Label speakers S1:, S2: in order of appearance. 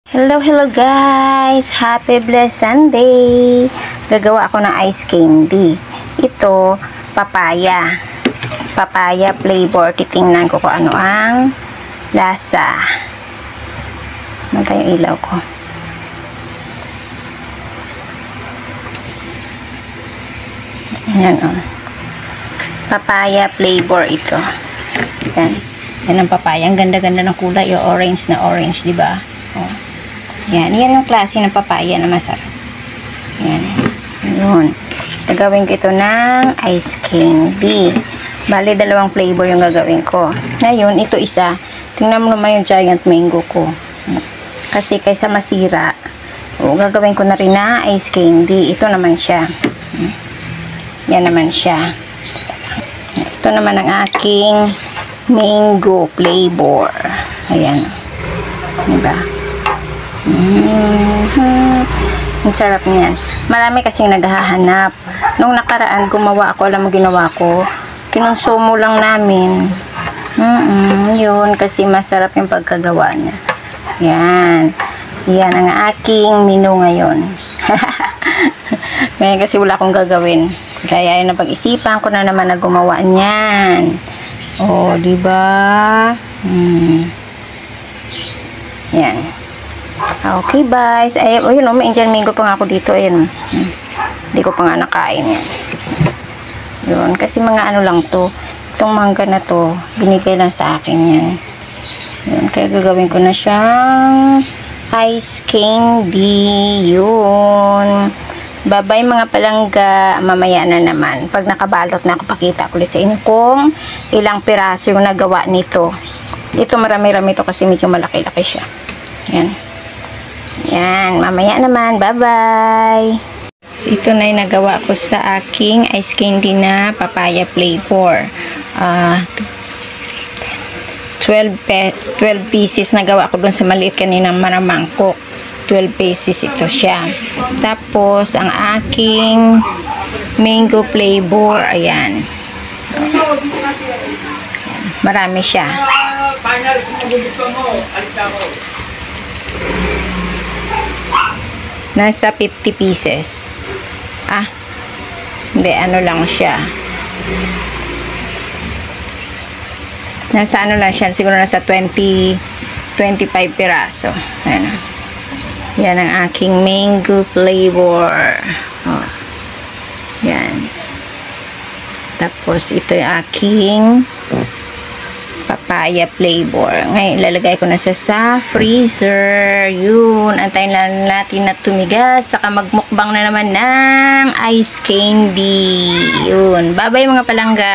S1: Hello guys! Happy blessed Sunday! Gagawa ako ng ice candy. Ito, papaya. Papaya flavor. Titingnan ko kung ano ang lasa. Magkaya yung ilaw ko. Yan o. Papaya flavor ito. Yan. Yan ang papaya. Ang ganda-ganda ng kulay. Yung orange na orange, diba? O. Yan yung klase ng papaya na masarap. Yan. Yun. Gagawin ko ito ng ice candy. Bali, dalawang flavor yung gagawin ko. Ngayon, ito isa. Tingnan mo naman yung giant mango ko. Kasi kaysa masira, gagawin ko na rin na ice candy. Ito naman siya. Yan naman siya. Ito naman ang aking mango flavor. Ayan. Diba? Ang sarap niyan. Marami kasing naghahanap. Nung nakaraan, gumawa ako. Alam mo ginawa ko? Kinonsumo lang namin. Yun. Kasi masarap yung pagkagawa niya. Yan. Yan ang aking menu ngayon. Ngayon kasi wala akong gagawin. Kaya yun, napag-isipan ko na naman na gumawa niyan. O, diba? Yan. Okay, guys. Ay, yun o, may Indian mango pa nga ako dito. Ayun. Hindi ko pa nga nakain yan. Yun. Kasi mga ano lang to. Itong mangga na to, binigay lang sa akin yan. Yun. Kaya gagawin ko na siyang ice candy. Yun. Bye-bye mga palangga. Mamaya na naman. Pag nakabalot na ako, pakita ko ulit sa inyo kung ilang piraso yung nagawa nito. Ito marami-rami to kasi medyo malaki-laki siya. Yan. Yan, mamaya naman. Bye-bye! So, ito na yung nagawa ko sa aking ice candy na papaya flavor. 12 pieces nagawa ko dun sa maliit kaninang maramangkok. 12 pieces ito siya. Tapos, ang aking mango flavor, ayan. Marami siya. Nasa 50 pieces. Hindi, ano lang siya. Nasa ano lang siya, siguro nasa 25 piraso. Ayan. Yan ang aking mango flavor. Yan. Tapos, ito yung aking papaya flavor. Ngayon, ilalagay ko na siya sa freezer. Yun. Antayin lang natin na tumigas. Saka magmukbang na naman ng ice candy. Yun. Bye-bye mga palangga.